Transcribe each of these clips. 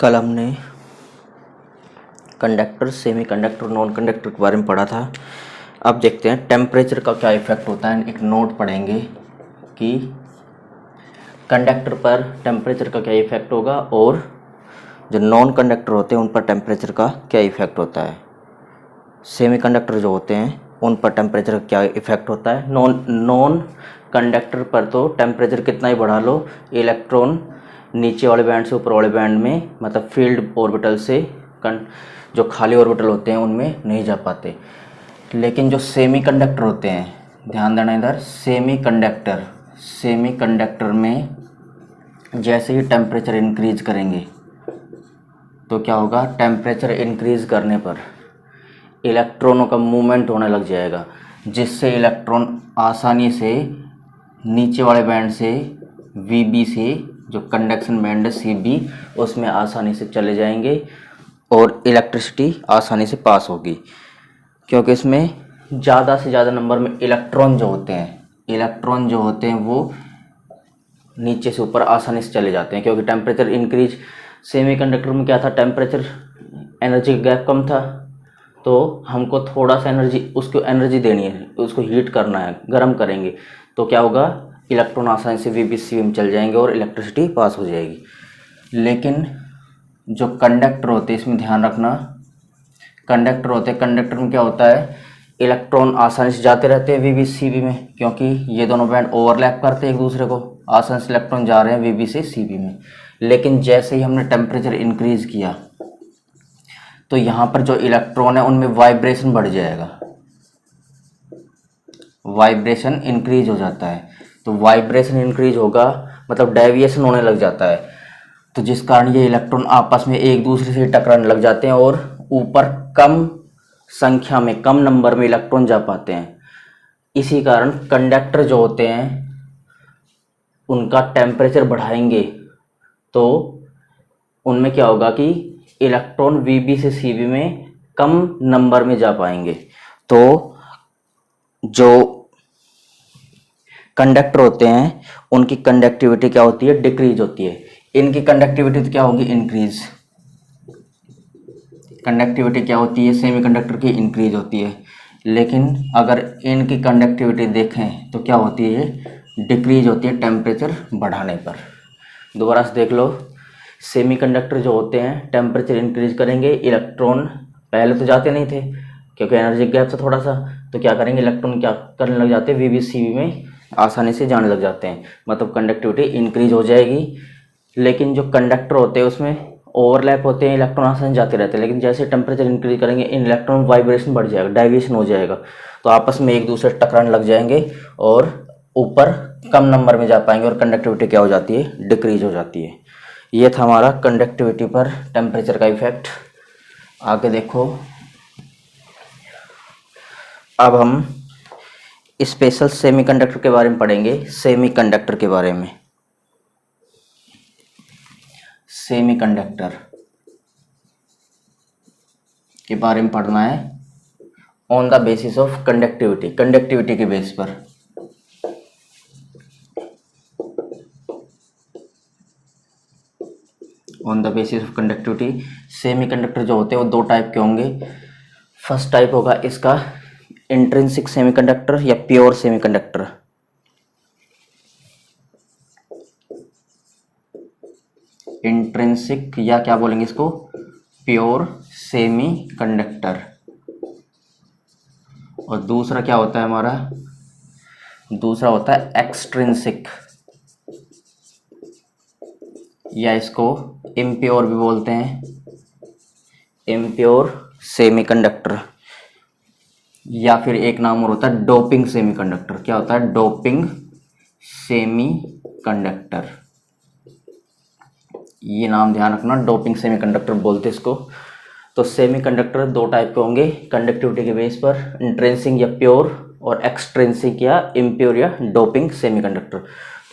कल हमने conductor, semi conductor, non conductor के बारे में पढ़ा था। अब देखते हैं टेम्परेचर का क्या इफेक्ट होता है। एक नोट पढ़ेंगे कि कंडक्टर पर टेम्परेचर का क्या इफेक्ट होगा और जो नॉन कंडक्टर होते हैं उन पर टेम्परेचर का क्या इफेक्ट होता है। सेमी कंडक्टर जो होते हैं उन पर टेम्परेचर का क्या इफेक्ट होता है। नॉन कंडक्टर पर तो टेम्परेचर कितना ही बढ़ा लो, इलेक्ट्रॉन नीचे वाले बैंड से ऊपर वाले बैंड में, मतलब फील्ड ऑर्बिटल से जो खाली ऑर्बिटल होते हैं उनमें नहीं जा पाते। लेकिन जो सेमी कंडक्टर होते हैं, ध्यान देना इधर, सेमी कंडक्टर में जैसे ही टेम्परेचर इंक्रीज करेंगे तो क्या होगा, टेम्परेचर इंक्रीज करने पर इलेक्ट्रॉनों का मूवमेंट होने लग जाएगा, जिससे इलेक्ट्रॉन आसानी से नीचे वाले बैंड से Vb से, जो कंडक्शन बैंड है Cb, उसमें आसानी से चले जाएंगे और इलेक्ट्रिसिटी आसानी से पास होगी, क्योंकि इसमें ज़्यादा से ज़्यादा नंबर में इलेक्ट्रॉन जो होते हैं वो नीचे से ऊपर आसानी से चले जाते हैं। क्योंकि टेम्परेचर इंक्रीज, सेमीकंडक्टर में क्या था, टेम्परेचर एनर्जी गैप कम था, तो हमको थोड़ा सा उसको एनर्जी देनी है, उसको हीट करना है, गर्म करेंगे तो क्या होगा, इलेक्ट्रॉन आसानी से Vb Cb में चल जाएंगे और इलेक्ट्रिसिटी पास हो जाएगी। लेकिन जो कंडक्टर होते हैं, इसमें ध्यान रखना, कंडक्टर में क्या होता है, इलेक्ट्रॉन आसानी से जाते रहते हैं Vb Cb में, क्योंकि ये दोनों बैंड ओवरलैप करते हैं एक दूसरे को, आसानी से इलेक्ट्रॉन जा रहे हैं Vb से Cb में। लेकिन जैसे ही हमने टेम्परेचर इंक्रीज किया तो यहाँ पर जो इलेक्ट्रॉन है उनमें वाइब्रेशन बढ़ जाएगा, वाइब्रेशन इंक्रीज हो जाता है। तो वाइब्रेशन इंक्रीज होगा मतलब डेविएशन होने लग जाता है, तो जिस कारण ये इलेक्ट्रॉन आपस में एक दूसरे से टकराने लग जाते हैं और ऊपर कम संख्या में, कम नंबर में इलेक्ट्रॉन जा पाते हैं। इसी कारण कंडक्टर जो होते हैं उनका टेम्परेचर बढ़ाएंगे तो उनमें क्या होगा कि इलेक्ट्रॉन Vb से Cb में कम नंबर में जा पाएंगे। तो जो कंडक्टर होते हैं उनकी कंडक्टिविटी क्या होती है, डिक्रीज होती है। इनकी कंडक्टिविटी तो क्या होगी, इंक्रीज। कंडक्टिविटी क्या होती है, सेमीकंडक्टर की इंक्रीज होती है। लेकिन अगर इनकी कंडक्टिविटी देखें तो क्या होती है, डिक्रीज होती है टेम्परेचर बढ़ाने पर। दोबारा से देख लो, सेमीकंडक्टर जो होते हैं टेम्परेचर इंक्रीज करेंगे, इलेक्ट्रॉन पहले तो जाते नहीं थे क्योंकि एनर्जी गैप था थोड़ा सा, तो क्या करेंगे, इलेक्ट्रॉन क्या करने लग जाते हैं, Vb Cb में आसानी से जाने लग जाते हैं, मतलब कंडक्टिविटी इंक्रीज हो जाएगी। लेकिन जो कंडक्टर होते हैं उसमें ओवरलैप होते हैं, इलेक्ट्रॉन आसानी से जाते रहते हैं, लेकिन जैसे टेम्परेचर इंक्रीज करेंगे इन इलेक्ट्रॉन वाइब्रेशन बढ़ जाएगा, डाइवेशन हो जाएगा, तो आपस में एक दूसरे टकराने लग जाएंगे और ऊपर कम नंबर में जा पाएंगे और कंडक्टिविटी क्या हो जाती है, डिक्रीज हो जाती है। ये था हमारा कंडक्टिविटी पर टेम्परेचर का इफेक्ट। आगे देखो, अब हम स्पेशल सेमीकंडक्टर के बारे में पढ़ेंगे। सेमीकंडक्टर के बारे में, सेमीकंडक्टर के बारे में पढ़ना है on the basis of conductivity, conductivity के बेस पर। On the basis of conductivity, semiconductor जो होते हैं वो दो टाइप के होंगे। फर्स्ट टाइप होगा इसका इंट्रिंसिक सेमीकंडक्टर या प्योर सेमीकंडक्टर। इंट्रिंसिक या क्या बोलेंगे इसको, प्योर सेमीकंडक्टर। और दूसरा क्या होता है हमारा, दूसरा होता है एक्सट्रिंसिक, या इसको इम्प्योर भी बोलते हैं, इम्प्योर सेमीकंडक्टर। या फिर एक नाम और होता है डोपिंग सेमीकंडक्टर। क्या होता है, डोपिंग सेमीकंडक्टर, ये नाम ध्यान रखना, डोपिंग सेमीकंडक्टर बोलते इसको। तो सेमीकंडक्टर दो टाइप के होंगे कंडक्टिविटी के बेस पर, इंट्रिंसिक या प्योर और एक्सट्रिंसिक या इम्प्योर या डोपिंग सेमीकंडक्टर।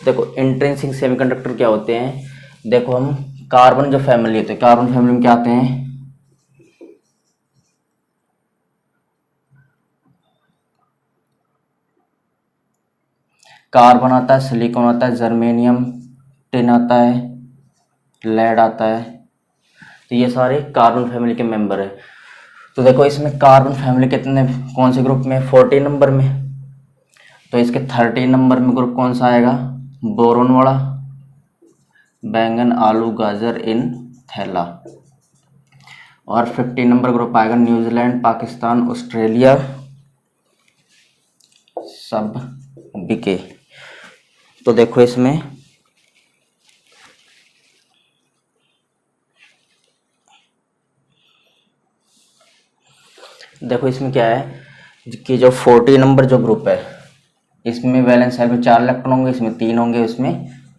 देखो इंट्रिंसिक सेमीकंडक्टर क्या होते हैं, देखो हम कार्बन जो फैमिली होते हैं, कार्बन फैमिली में क्या आते हैं, कार्बन आता है, सिलिकॉन आता है, जर्मेनियम, टिन आता है, लेड आता है, तो ये सारे कार्बन फैमिली के मेंबर है। तो देखो इसमें कार्बन फैमिली कितने, कौन से ग्रुप में, 14 नंबर में। तो इसके 13 नंबर में ग्रुप कौन सा आएगा, बोरोन वाला, बैंगन आलू गाजर इन थैला। और 15 नंबर ग्रुप आएगा न्यूजीलैंड पाकिस्तान ऑस्ट्रेलिया सब बिके। तो देखो इसमें क्या है कि जो 40 नंबर जो ग्रुप है इसमें वैलेंस शेल में 4 इलेक्ट्रॉन होंगे, इसमें 3 होंगे, इसमें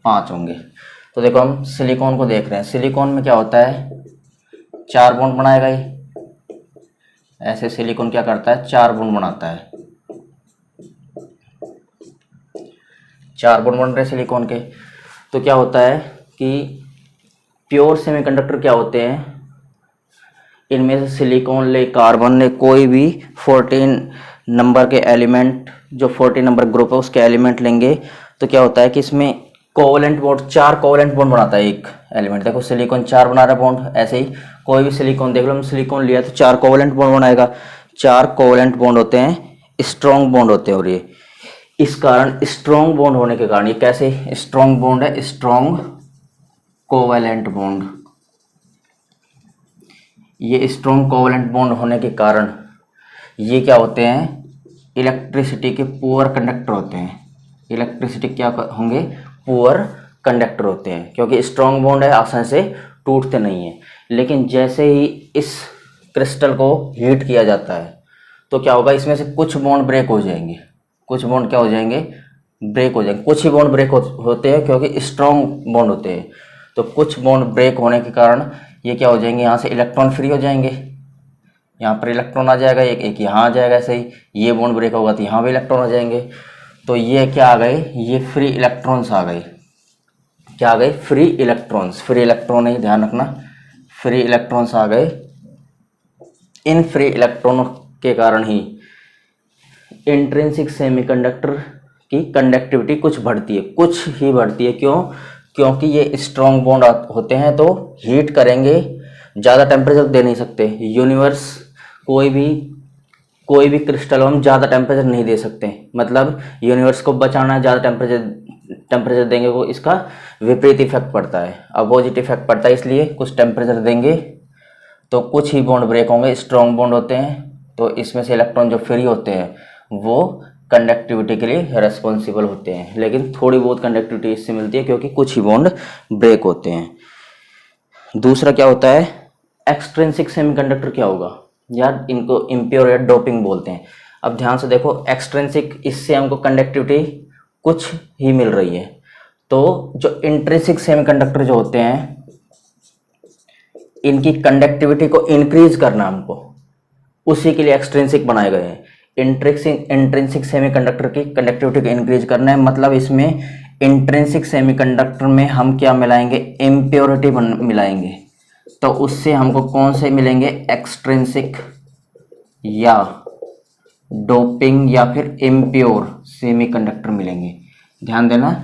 5 होंगे। तो देखो हम सिलिकॉन को देख रहे हैं, सिलिकॉन में क्या होता है, 4 बॉन्ड बनाएगा ये, ऐसे सिलिकॉन क्या करता है, 4 बॉन्ड बनाता है, 4 बॉन्ड बन रहे सिलिकॉन के। तो क्या होता है कि प्योर सेमीकंडक्टर क्या होते हैं, इनमें से सिलिकॉन ले कार्बन ले कोई भी 14 नंबर के एलिमेंट, जो 14 नंबर ग्रुप है उसके एलिमेंट लेंगे। तो क्या होता है कि इसमें कोवलेंट बॉन्ड, 4 कोवलेंट बॉन्ड बनाता है एक एलिमेंट। देखो सिलिकॉन 4 बना रहा है बॉन्ड, ऐसे ही कोई भी सिलिकॉन देख लो, हम सिलिकॉन लिया तो 4 कोवलेंट बॉन्ड बनाएगा। 4 कोवलेंट बॉन्ड होते हैं, स्ट्रॉन्ग बॉन्ड होते हैं। और ये इस कारण स्ट्रॉन्ग बॉन्ड होने के कारण, ये कैसे स्ट्रॉन्ग बॉन्ड है, स्ट्रॉन्ग कोवलेंट बॉन्ड। ये स्ट्रॉन्ग कोवलेंट बॉन्ड होने के कारण ये क्या होते हैं, इलेक्ट्रिसिटी के पुअर कंडक्टर होते हैं। इलेक्ट्रिसिटी क्या होंगे, पुअर कंडक्टर होते हैं, क्योंकि स्ट्रॉन्ग बॉन्ड है, आसानी से टूटते नहीं है। लेकिन जैसे ही इस क्रिस्टल को हीट किया जाता है तो क्या होगा, इसमें से कुछ बॉन्ड ब्रेक हो जाएंगे, कुछ बॉन्ड क्या हो जाएंगे, ब्रेक हो जाएंगे। कुछ ही बॉन्ड ब्रेक होते हैं क्योंकि स्ट्रॉन्ग बॉन्ड होते हैं। तो कुछ बॉन्ड ब्रेक होने के कारण ये क्या हो जाएंगे, यहाँ से इलेक्ट्रॉन फ्री हो जाएंगे, यहाँ पर इलेक्ट्रॉन आ जाएगा, एक यहाँ आ जाएगा। ऐसे ही ये बॉन्ड ब्रेक होगा तो यहाँ भी इलेक्ट्रॉन आ जाएंगे। तो ये क्या आ गए, ये फ्री इलेक्ट्रॉन्स आ गए। क्या आ गए, फ्री इलेक्ट्रॉन्स। फ्री इलेक्ट्रॉन है, ध्यान रखना, फ्री इलेक्ट्रॉन्स आ गए। इन फ्री इलेक्ट्रॉनों के कारण ही इंट्रिंसिक सेमीकंडक्टर की कंडक्टिविटी कुछ बढ़ती है, कुछ ही बढ़ती है। क्यों, क्योंकि ये स्ट्रॉन्ग बॉन्ड होते हैं तो हीट करेंगे, ज़्यादा टेम्परेचर दे नहीं सकते। यूनिवर्स कोई भी क्रिस्टल हम ज़्यादा टेम्परेचर नहीं दे सकते। मतलब यूनिवर्स को बचाना है, ज़्यादा टेम्परेचर देंगे वो इसका विपरीत इफेक्ट पड़ता है, अपोजिट इफेक्ट पड़ता है। इसलिए कुछ टेम्परेचर देंगे तो कुछ ही बॉन्ड ब्रेक होंगे, स्ट्रॉन्ग बॉन्ड होते हैं। तो इसमें से इलेक्ट्रॉन जो फ्री होते हैं वो कंडक्टिविटी के लिए रेस्पॉन्सिबल होते हैं, लेकिन थोड़ी बहुत कंडक्टिविटी इससे मिलती है क्योंकि कुछ ही बॉन्ड ब्रेक होते हैं। दूसरा क्या होता है, एक्सट्रिंसिक सेमीकंडक्टर क्या होगा यार, इनको इम्प्योर या डोपिंग बोलते हैं। अब ध्यान से देखो, एक्सट्रिंसिक, इससे हमको कंडक्टिविटी कुछ ही मिल रही है। तो जो इंट्रिंसिक सेमीकंडक्टर जो होते हैं इनकी कंडक्टिविटी को इंक्रीज करना हमको, उसी के लिए एक्सट्रिंसिक बनाए गए हैं। इंट्रिंसिक सेमीकंडक्टर की कंडक्टिविटी को इंक्रीज करना है, मतलब इसमें इंट्रिंसिक सेमीकंडक्टर में हम क्या मिलाएंगे, इम्प्योरिटी मिलाएंगे। तो उससे हमको कौन से मिलेंगे, एक्सट्रिंसिक या डोपिंग या फिर इम्प्योर सेमीकंडक्टर मिलेंगे। ध्यान देना,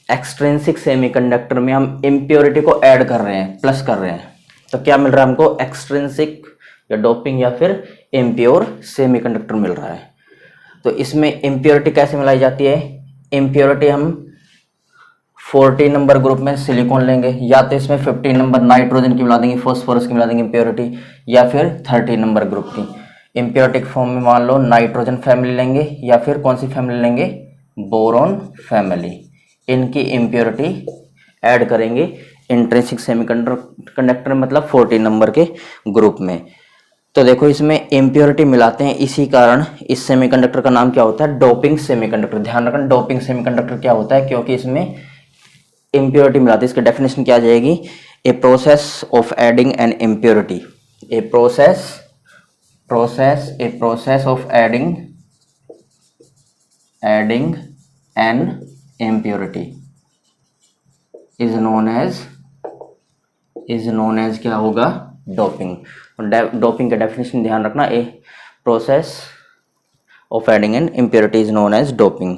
एक्सट्रिंसिक सेमीकंडक्टर में हम इम्प्योरिटी को ऐड कर रहे हैं, प्लस कर रहे हैं। तो क्या मिल रहा है हमको, एक्सट्रिंसिक या डोपिंग या फिर इम्प्योर सेमीकंडक्टर मिल रहा है। तो इसमें इम्प्योरिटी कैसे मिलाई जाती है, इम्प्योरिटी हम 14 नंबर ग्रुप में सिलिकॉन लेंगे, या तो इसमें 15 नंबर नाइट्रोजन की मिला देंगे, फॉस्फोरस की मिला देंगे इम्प्योरिटी, या फिर 13 नंबर ग्रुप की इम्प्योरिटिक फॉर्म में मान लो नाइट्रोजन फैमिली लेंगे, या फिर कौन सी फैमिली लेंगे, बोरॉन फैमिली। इनकी इम्प्योरिटी ऐड करेंगे इंट्रिंसिक सेमीकंडक्टर मतलब 14 नंबर के ग्रुप में। तो देखो इसमें इम्प्योरिटी मिलाते हैं, इसी कारण इस सेमीकंडक्टर का नाम क्या होता है, डोपिंग सेमीकंडक्टर। ध्यान रखना, डोपिंग सेमीकंडक्टर क्या होता है, क्योंकि इसमें इम्प्योरिटी मिलाते हैं। इसका डेफिनेशन क्या आ जाएगी, a process of adding an impurity, a process of adding an impurity is known as क्या होगा, डोपिंग। डोपिंग का डेफिनेशन ध्यान रखना, a process of adding an impurity is known as doping.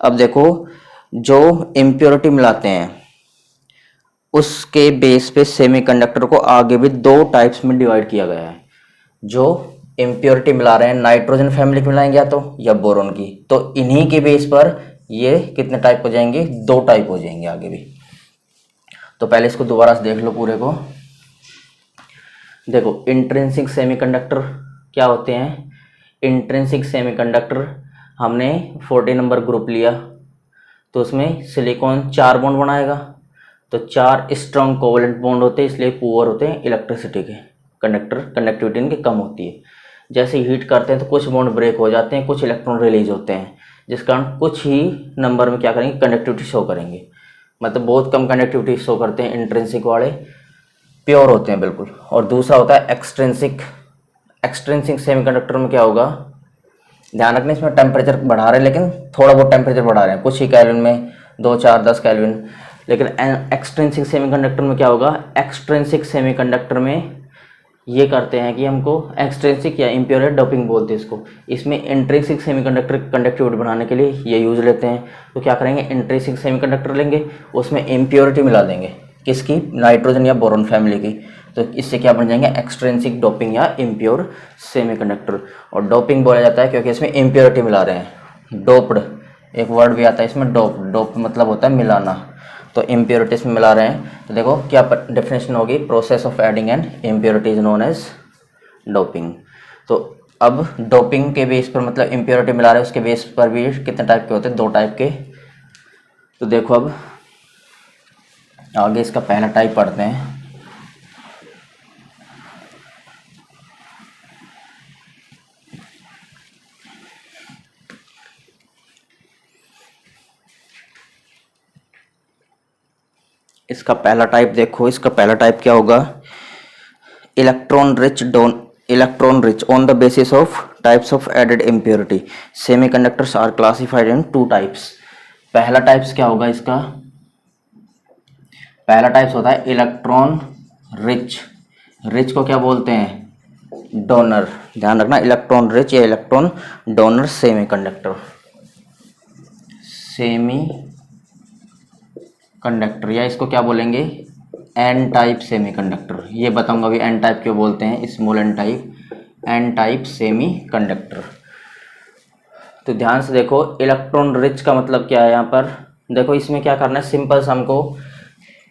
अब देखो, जो इम्प्योरिटी मिलाते हैं उसके बेस पे सेमीकंडक्टर को आगे भी दो टाइप्स में डिवाइड किया गया है। जो इम्प्योरिटी मिला रहे हैं नाइट्रोजन फैमिली की मिलाएंगे या तो या बोरोन की, तो इन्हीं के बेस पर ये कितने टाइप हो जाएंगे, दो टाइप हो जाएंगे आगे भी। तो पहले इसको दोबारा से देख लो पूरे को। देखो इंट्रिंसिक सेमीकंडक्टर क्या होते हैं। इंट्रिंसिक सेमीकंडक्टर हमने 40 नंबर ग्रुप लिया, तो उसमें सिलिकॉन 4 बॉन्ड बनाएगा, तो 4 स्ट्रॉन्ग कोवलेंट बॉन्ड होते हैं, इसलिए पुअर होते हैं इलेक्ट्रिसिटी के, कंडक्टिविटी इनकी कम होती है। जैसे हीट करते हैं तो कुछ बॉन्ड ब्रेक हो जाते हैं, कुछ इलेक्ट्रॉन रिलीज होते हैं, जिस कारण कुछ ही नंबर में क्या करेंगे, कंडक्टिविटी शो करेंगे, मतलब बहुत कम कंडक्टिविटी शो करते हैं इंट्रिंसिक वाले, प्योर होते हैं बिल्कुल। और दूसरा होता है एक्सट्रिंसिक। एक्सट्रिंसिक सेमीकंडक्टर में क्या होगा, ध्यान रखना इसमें टेम्परेचर बढ़ा रहे हैं, लेकिन थोड़ा बहुत टेम्परेचर बढ़ा रहे हैं, कुछ ही केल्विन में, 2 4 10 केल्विन। लेकिन एक्सट्रिंसिक सेमीकंडक्टर में क्या होगा, एक्सट्रिंसिक सेमीकंडक्टर में ये करते हैं कि हमको एक्सट्रिंसिक या इम्प्योर डोपिंग बोलते हैं इसको। इसमें इंट्रिंसिक सेमीकंडक्टर कंडक्टिविटी बढ़ाने के लिए ये यूज लेते हैं। तो क्या करेंगे, इंट्रिंसिक सेमीकंडक्टर लेंगे, उसमें इम्प्योरिटी मिला देंगे, किसकी, नाइट्रोजन या बोरोन फैमिली की, तो इससे क्या बन जाएंगे, एक्सट्रिंसिक डोपिंग या इम्प्योर सेमीकंडक्टर। और डोपिंग बोला जाता है क्योंकि इसमें इम्प्योरिटी मिला रहे हैं। डोप्ड एक वर्ड भी आता है इसमें, डोप मतलब होता है मिलाना, तो इम्प्योरिटीज में मिला रहे हैं। तो देखो क्या डेफिनेशन होगी, process of adding and impurities known as doping. तो अब डोपिंग के बेस पर मतलब इम्प्योरिटी मिला रहे हैं, उसके बेस पर भी कितने टाइप के होते हैं, 2 टाइप के। तो देखो अब आगे इसका पहला टाइप पढ़ते हैं। इसका पहला टाइप देखो, इसका पहला टाइप क्या होगा, electron rich on the basis of types of added impurity semiconductors are classified in 2 types. पहला टाइप्स क्या होगा इसका, पहला टाइप्स होता है इलेक्ट्रॉन रिच। रिच को क्या बोलते हैं, डोनर, ध्यान रखना, इलेक्ट्रॉन रिच या इलेक्ट्रॉन डोनर सेमीकंडक्टर, कंडक्टर, या इसको क्या बोलेंगे, एन टाइप सेमीकंडक्टर। ये बताऊंगा अभी एन टाइप क्यों बोलते हैं, स्मॉल एन टाइप सेमीकंडक्टर। तो ध्यान से देखो, इलेक्ट्रॉन रिच का मतलब क्या है यहाँ पर, देखो इसमें क्या करना है, सिंपल सा हमको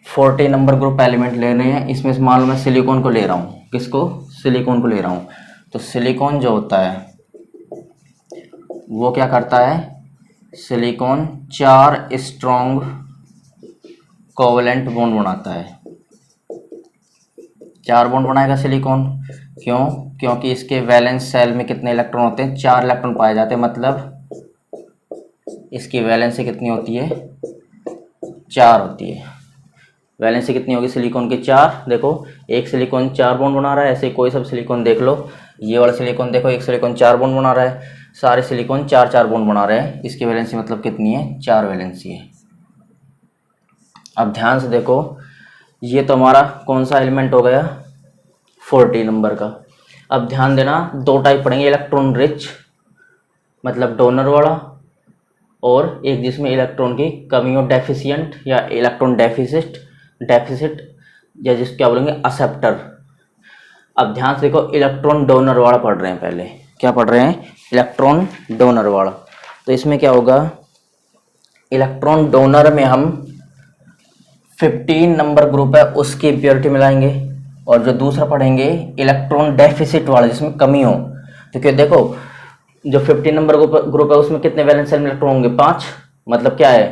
40 नंबर ग्रुप एलिमेंट ले रहे हैं, इसमें मान लो मैं सिलिकॉन को ले रहा हूँ, किसको, सिलिकॉन को ले रहा हूँ। तो सिलिकॉन जो होता है वो क्या करता है, सिलिकॉन 4 स्ट्रॉन्ग कोवलेंट बॉन्ड बनाता है, 4 बॉन्ड बनाएगा सिलिकॉन। क्यों, क्योंकि इसके वैलेंस सेल में कितने इलेक्ट्रॉन होते हैं, 4 इलेक्ट्रॉन पाए जाते हैं, मतलब इसकी वैलेंसी कितनी होती है, 4 होती है। वैलेंसी कितनी होगी सिलिकॉन की, 4। देखो एक सिलिकॉन 4 बॉन्ड बना रहा है, ऐसे कोई सब सिलिकॉन देख लो, ये वाला सिलिकॉन देखो, एक सिलिकॉन 4 बॉन्ड बना रहा है, सारे सिलिकॉन 4 बॉन्ड बना रहे हैं, इसकी वैलेंसी मतलब कितनी है, 4 वैलेंसी है। अब ध्यान से देखो, ये तो हमारा कौन सा एलिमेंट हो गया, 40 नंबर का। अब ध्यान देना, 2 टाइप पढ़ेंगे, इलेक्ट्रॉन रिच मतलब डोनर वाला, और एक जिसमें इलेक्ट्रॉन की कमी हो, डेफिशिएंट या इलेक्ट्रॉन डेफिसिट या जिसको क्या बोलेंगे, एक्सेप्टर। अब ध्यान से देखो, इलेक्ट्रॉन डोनर वाला पढ़ रहे हैं, पहले क्या पढ़ रहे हैं, इलेक्ट्रॉन डोनर वाला। तो इसमें क्या होगा, इलेक्ट्रॉन डोनर में हम 15 नंबर ग्रुप है उसकी इम्प्योरिटी मिलाएंगे, और जो दूसरा पढ़ेंगे इलेक्ट्रॉन डेफिसिट वाला जिसमें कमी हो, तो क्या देखो जो 15 नंबर ग्रुप है उसमें कितने वैलेंस सेल में इलेक्ट्रॉन होंगे, 5, मतलब क्या है,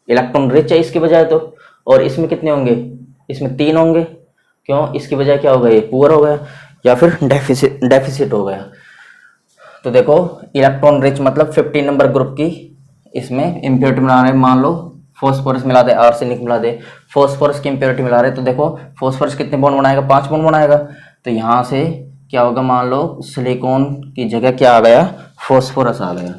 इलेक्ट्रॉन रिच है इसके बजाय तो। और इसमें कितने होंगे, इसमें 3 होंगे, क्यों, इसकी बजाय क्या हो गया, ये पुअर हो गया या फिर डेफिसिट हो गया। तो देखो इलेक्ट्रॉन रिच मतलब 15 नंबर ग्रुप की इसमें इम्प्योरिटी मिला रहे हैं, मान लो फॉस्फोरस मिला दे, आर्सेनिक मिला दे, फॉस्फोरस की इम्प्योरिटी मिला रहे हैं, तो देखो फॉस्फोरस कितने बॉन्ड बनाएगा, 5 बॉन्ड बनाएगा। तो यहाँ से क्या होगा, मान लो सिलिकॉन की जगह क्या आ गया, फॉस्फोरस आ गया,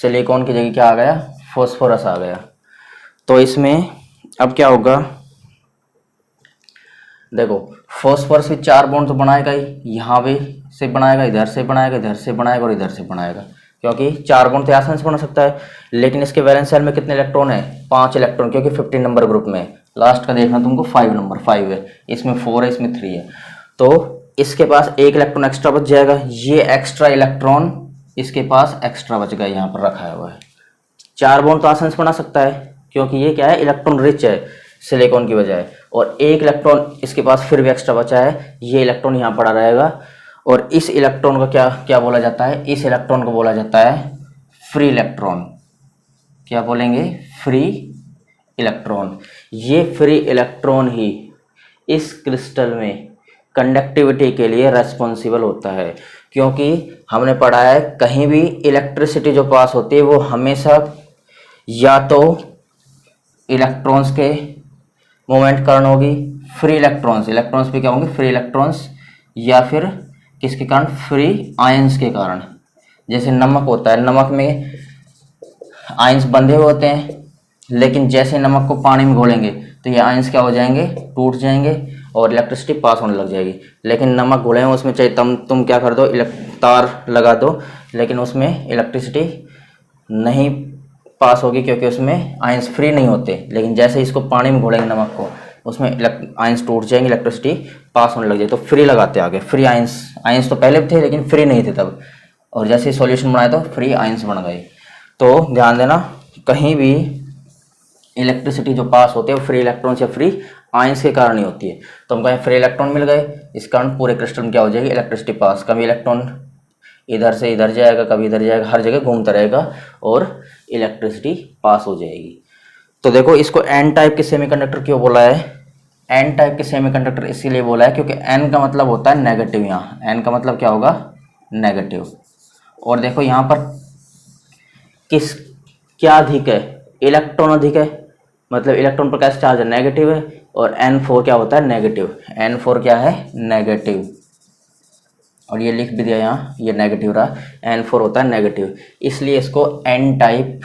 सिलिकॉन की जगह क्या आ गया, फॉस्फोरस आ गया। तो इसमें अब क्या होगा, देखो फॉस्फोरस भी 4 बॉन्ड तो बनाएगा ही, यहाँ भी से बनाएगा, इधर से बनाएगा, इधर से बनाएगा और इधर से बनाएगा, क्योंकि 4 बॉन्ड तो आसानी से बना सकता है। लेकिन इसके वैलेंस सेल में कितने इलेक्ट्रॉन है, 5 इलेक्ट्रॉन, क्योंकि 15 नंबर ग्रुप में, लास्ट का देखना तुमको 5 नंबर 5 है, इसमें 4 है, इसमें 3 है, तो इसके पास एक इलेक्ट्रॉन एक्स्ट्रा बच जाएगा। ये एक्स्ट्रा इलेक्ट्रॉन इसके पास एक्स्ट्रा बच गया, यहाँ पर रखा हुआ है। 4 बॉन्ड तो आसानी से बना सकता है क्योंकि ये क्या है, इलेक्ट्रॉन रिच है सिलिकॉन की बजाय, और एक इलेक्ट्रॉन इसके पास फिर भी एक्स्ट्रा बचा है, ये इलेक्ट्रॉन यहाँ पड़ा रहेगा। और इस इलेक्ट्रॉन को क्या क्या बोला जाता है, इस इलेक्ट्रॉन को बोला जाता है फ्री इलेक्ट्रॉन। क्या बोलेंगे, फ्री इलेक्ट्रॉन। ये फ्री इलेक्ट्रॉन ही इस क्रिस्टल में कंडक्टिविटी के लिए रेस्पॉन्सिबल होता है, क्योंकि हमने पढ़ा है कहीं भी इलेक्ट्रिसिटी जो पास होती है वो हमेशा या तो इलेक्ट्रॉन्स के मोमेंट कारण होगी, फ्री इलेक्ट्रॉन्स, इलेक्ट्रॉन्स भी क्या होंगे, फ्री इलेक्ट्रॉन्स, या फिर किसके कारण, फ्री आयंस के कारण। जैसे नमक होता है, नमक में आयंस बंधे हुए होते हैं, लेकिन जैसे नमक को पानी में घोलेंगे तो ये आयंस क्या हो जाएंगे, टूट जाएंगे और इलेक्ट्रिसिटी पास होने लग जाएगी। लेकिन नमक घोले हैं उसमें चाहे तुम क्या कर दो, तार लगा दो, लेकिन उसमें इलेक्ट्रिसिटी नहीं पास होगी क्योंकि उसमें आयंस फ्री नहीं होते। लेकिन जैसे इसको पानी में घोलेंगे नमक को, उसमें आयंस टूट जाएंगे, इलेक्ट्रिसिटी पास होने लग जाए, तो फ्री लगाते आगे, फ्री आयंस। आयंस तो पहले भी थे लेकिन फ्री नहीं थे तब, और जैसे सॉल्यूशन बनाया तो फ्री आयंस बन गए। तो ध्यान देना, कहीं भी इलेक्ट्रिसिटी जो पास होती है वो फ्री इलेक्ट्रॉन्स या फ्री आयंस के कारण ही होती है। तो हम कहें फ्री इलेक्ट्रॉन मिल गए, इस कारण पूरे क्रिस्टल में क्या हो जाएगी, इलेक्ट्रिसिटी पास। कभी इलेक्ट्रॉन इधर से इधर जाएगा, कभी इधर जाएगा, हर जगह घूमता रहेगा और इलेक्ट्रिसिटी पास हो जाएगी। तो देखो, इसको एन टाइप के सेमीकंडक्टर क्यों बोला है, एन टाइप के सेमीकंडक्टर इसीलिए बोला है क्योंकि एन का मतलब होता है नेगेटिव। यहाँ एन का मतलब क्या होगा, नेगेटिव। और देखो यहाँ पर क्या अधिक है, इलेक्ट्रॉन अधिक है, मतलब इलेक्ट्रॉन पर कैसा चार्ज है, नेगेटिव है, और N4 क्या होता है, नेगेटिव। N4 क्या है, नेगेटिव। और ये लिख भी दिया यहाँ, ये नेगेटिव रहा, N4 होता है नेगेटिव, इसलिए इसको N टाइप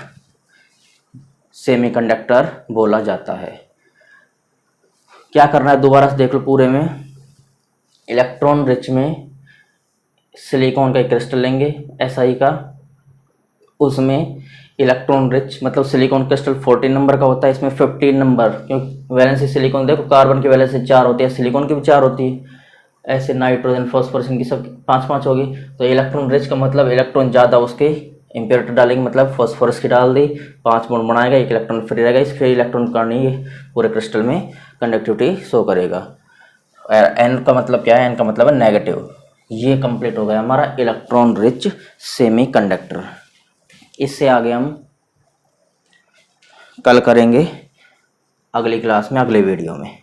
सेमीकंडक्टर बोला जाता है। क्या करना है दोबारा से देख लो पूरे में। इलेक्ट्रॉन रिच में सिलिकॉन का एक क्रिस्टल लेंगे SI का, उसमें इलेक्ट्रॉन रिच मतलब सिलिकॉन क्रिस्टल 14 नंबर का होता है, इसमें 15 नंबर, क्योंकि वैलेंसी सिलिकॉन देखो, कार्बन की वैलेंसी 4 होती है, सिलिकॉन की भी 4 होती है, ऐसे नाइट्रोजन फॉस्फोरस इनकी सब 5-5 होगी। तो इलेक्ट्रॉन रिच का मतलब इलेक्ट्रॉन ज़्यादा उसके इम्प्योरिटी डालेंगे, मतलब फॉस्फोरस की डाल दी, 5 बॉन्ड बनाएगा, एक इलेक्ट्रॉन फ्री रहेगा, इस फ्री इलेक्ट्रॉन के कारण ही पूरे क्रिस्टल में कंडक्टिविटी शो करेगा। एन का मतलब क्या है, एन का मतलब है नेगेटिव। ये कंप्लीट हो गया हमारा इलेक्ट्रॉन रिच सेमीकंडक्टर। इससे आगे हम कल करेंगे अगली क्लास में, अगले वीडियो में।